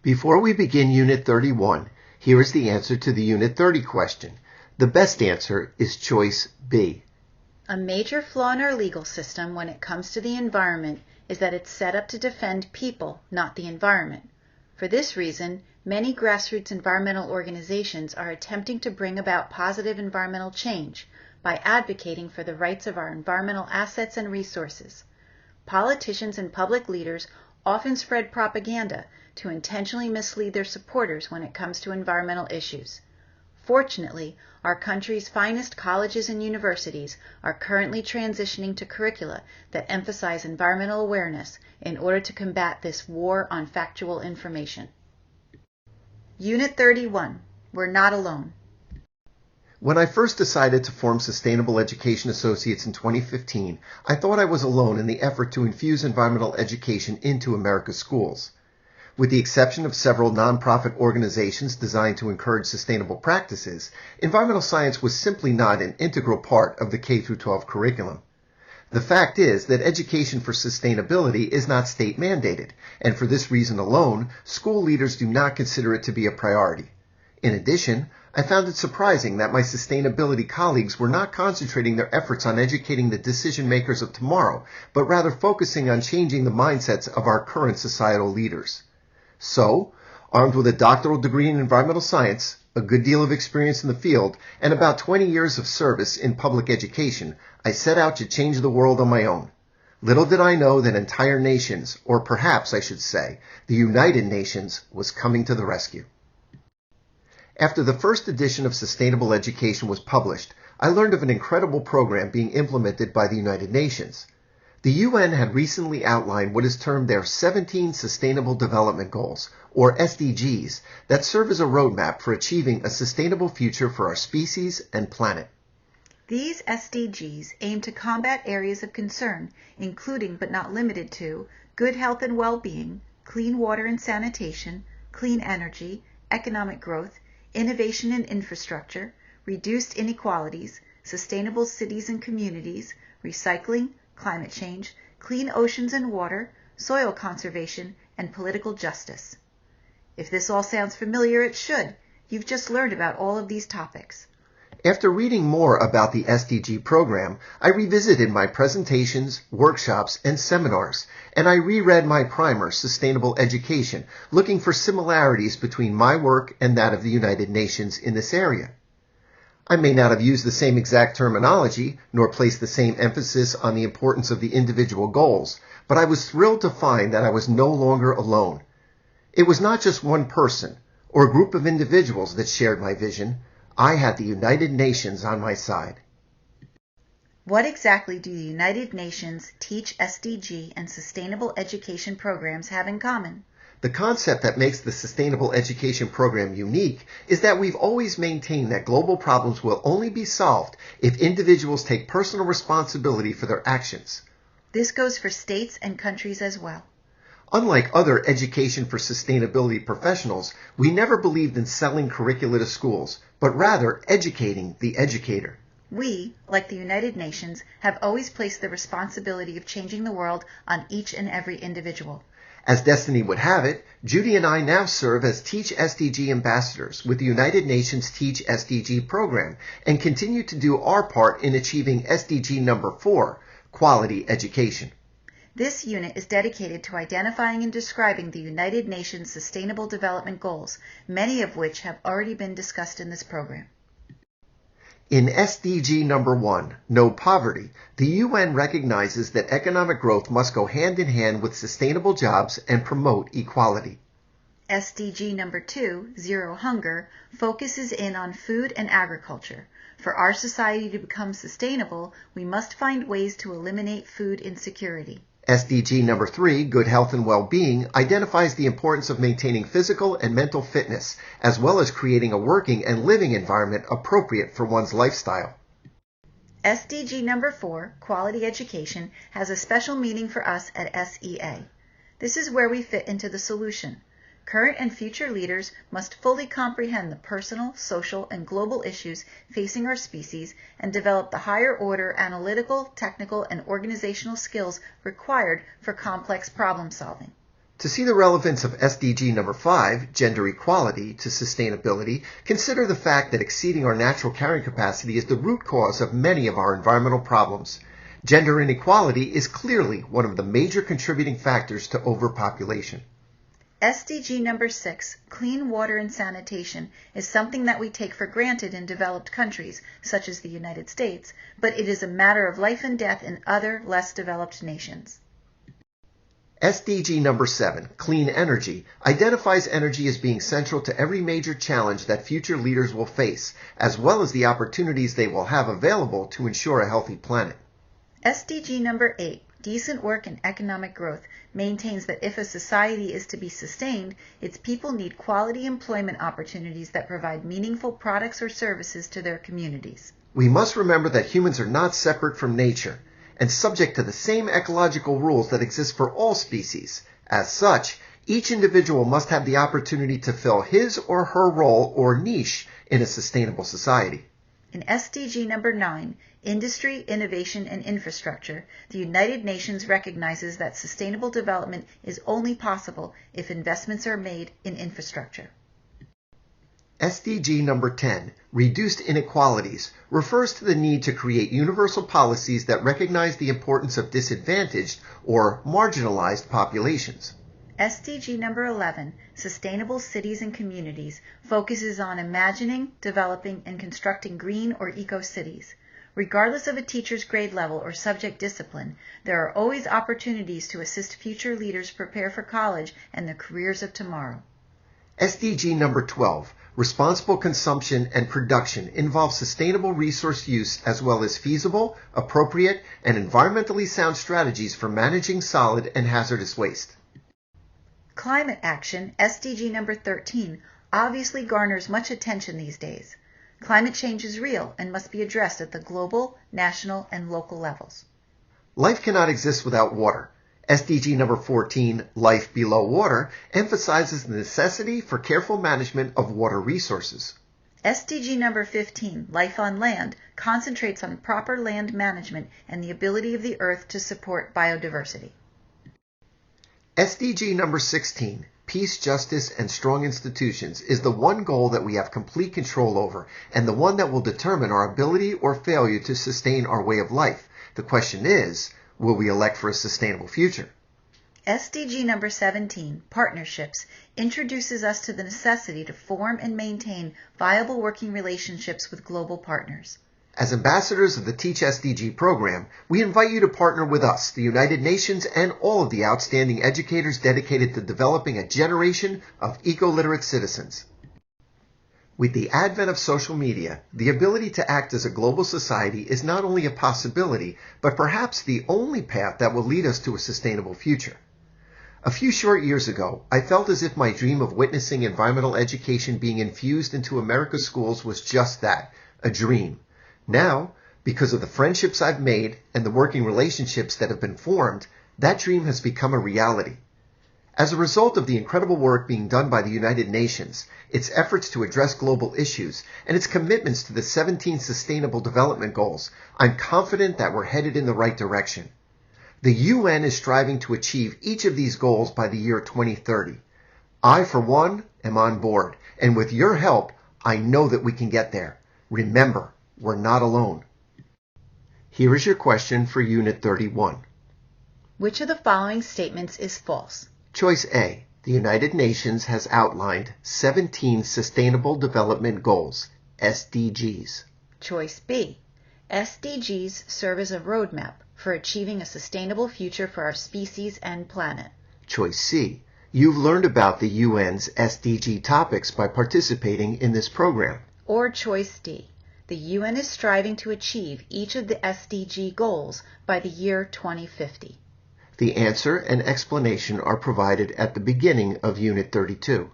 Before we begin Unit 31, here is the answer to the Unit 30 question. The best answer is choice B. A major flaw in our legal system when it comes to the environment is that it's set up to defend people, not the environment. For this reason, many grassroots environmental organizations are attempting to bring about positive environmental change by advocating for the rights of our environmental assets and resources. Politicians and public leaders often spread propaganda to intentionally mislead their supporters when it comes to environmental issues. Fortunately, our country's finest colleges and universities are currently transitioning to curricula that emphasize environmental awareness in order to combat this war on factual information. Unit 31. We're not alone. When I first decided to form Sustainable Education Associates in 2015, I thought I was alone in the effort to infuse environmental education into America's schools. With the exception of several nonprofit organizations designed to encourage sustainable practices, environmental science was simply not an integral part of the K-12 curriculum. The fact is that education for sustainability is not state mandated, and for this reason alone, school leaders do not consider it to be a priority. In addition, I found it surprising that my sustainability colleagues were not concentrating their efforts on educating the decision makers of tomorrow, but rather focusing on changing the mindsets of our current societal leaders. So, armed with a doctoral degree in environmental science, a good deal of experience in the field, and about 20 years of service in public education, I set out to change the world on my own. Little did I know that entire nations, or perhaps I should say, the United Nations, was coming to the rescue. After the first edition of Sustainable Education was published, I learned of an incredible program being implemented by the United Nations. The UN had recently outlined what is termed their 17 Sustainable Development Goals, or SDGs, that serve as a roadmap for achieving a sustainable future for our species and planet. These SDGs aim to combat areas of concern, including but not limited to good health and well-being, clean water and sanitation, clean energy, economic growth, innovation in infrastructure, reduced inequalities, sustainable cities and communities, recycling, climate change, clean oceans and water, soil conservation, and political justice. If this all sounds familiar, it should. You've just learned about all of these topics. After reading more about the SDG program, I revisited my presentations, workshops, and seminars, and I reread my primer, Sustainable Education, looking for similarities between my work and that of the United Nations in this area. I may not have used the same exact terminology, nor placed the same emphasis on the importance of the individual goals, but I was thrilled to find that I was no longer alone. It was not just one person, or a group of individuals that shared my vision. I had the United Nations on my side. What exactly do the United Nations TeachSDG and Sustainable Education programs have in common? The concept that makes the Sustainable Education program unique is that we've always maintained that global problems will only be solved if individuals take personal responsibility for their actions. This goes for states and countries as well. Unlike other education for sustainability professionals, we never believed in selling curricula to schools, but rather educating the educator. We, like the United Nations, have always placed the responsibility of changing the world on each and every individual. As destiny would have it, Judy and I now serve as TeachSDG ambassadors with the United Nations TeachSDG program and continue to do our part in achieving SDG number 4, quality education. This unit is dedicated to identifying and describing the United Nations Sustainable Development Goals, many of which have already been discussed in this program. In SDG number 1, No Poverty, the UN recognizes that economic growth must go hand in hand with sustainable jobs and promote equality. SDG number 2, Zero Hunger, focuses in on food and agriculture. For our society to become sustainable, we must find ways to eliminate food insecurity. SDG number 3, Good Health and Well-Being, identifies the importance of maintaining physical and mental fitness, as well as creating a working and living environment appropriate for one's lifestyle. SDG number 4, Quality Education, has a special meaning for us at SEA. This is where we fit into the solution. Current and future leaders must fully comprehend the personal, social, and global issues facing our species and develop the higher order analytical, technical, and organizational skills required for complex problem solving. To see the relevance of SDG number 5, gender equality, to sustainability, consider the fact that exceeding our natural carrying capacity is the root cause of many of our environmental problems. Gender inequality is clearly one of the major contributing factors to overpopulation. SDG number 6, clean water and sanitation, is something that we take for granted in developed countries, such as the United States, but it is a matter of life and death in other, less developed nations. SDG number 7, clean energy, identifies energy as being central to every major challenge that future leaders will face, as well as the opportunities they will have available to ensure a healthy planet. SDG number 8, decent work and economic growth, maintains that if a society is to be sustained, its people need quality employment opportunities that provide meaningful products or services to their communities. We must remember that humans are not separate from nature and subject to the same ecological rules that exist for all species. As such, each individual must have the opportunity to fill his or her role or niche in a sustainable society. In SDG number 9, Industry, Innovation, and Infrastructure, the United Nations recognizes that sustainable development is only possible if investments are made in infrastructure. SDG number 10, Reduced Inequalities, refers to the need to create universal policies that recognize the importance of disadvantaged or marginalized populations. SDG number 11, Sustainable Cities and Communities, focuses on imagining, developing, and constructing green or eco-cities. Regardless of a teacher's grade level or subject discipline, there are always opportunities to assist future leaders prepare for college and the careers of tomorrow. SDG number 12, Responsible Consumption and Production, involves sustainable resource use as well as feasible, appropriate, and environmentally sound strategies for managing solid and hazardous waste. Climate action, SDG number 13, obviously garners much attention these days. Climate change is real and must be addressed at the global, national, and local levels. Life cannot exist without water. SDG number 14, Life Below Water, emphasizes the necessity for careful management of water resources. SDG number 15, Life on Land, concentrates on proper land management and the ability of the earth to support biodiversity. SDG number 16, Peace, Justice, and Strong Institutions, is the one goal that we have complete control over and the one that will determine our ability or failure to sustain our way of life. The question is, will we elect for a sustainable future? SDG number 17, Partnerships, introduces us to the necessity to form and maintain viable working relationships with global partners. As ambassadors of the TeachSDG program, we invite you to partner with us, the United Nations, and all of the outstanding educators dedicated to developing a generation of eco-literate citizens. With the advent of social media, the ability to act as a global society is not only a possibility, but perhaps the only path that will lead us to a sustainable future. A few short years ago, I felt as if my dream of witnessing environmental education being infused into America's schools was just that, a dream. Now, because of the friendships I've made and the working relationships that have been formed, that dream has become a reality. As a result of the incredible work being done by the United Nations, its efforts to address global issues, and its commitments to the 17 Sustainable Development Goals, I'm confident that we're headed in the right direction. The UN is striving to achieve each of these goals by the year 2030. I, for one, am on board, and with your help, I know that we can get there. Remember, we're not alone. Here is your question for Unit 31. Which of the following statements is false? Choice A. The United Nations has outlined 17 Sustainable Development Goals, SDGs. Choice B. SDGs serve as a roadmap for achieving a sustainable future for our species and planet. Choice C. You've learned about the UN's SDG topics by participating in this program. Or Choice D. The UN is striving to achieve each of the SDG goals by the year 2050. The answer and explanation are provided at the beginning of Unit 32.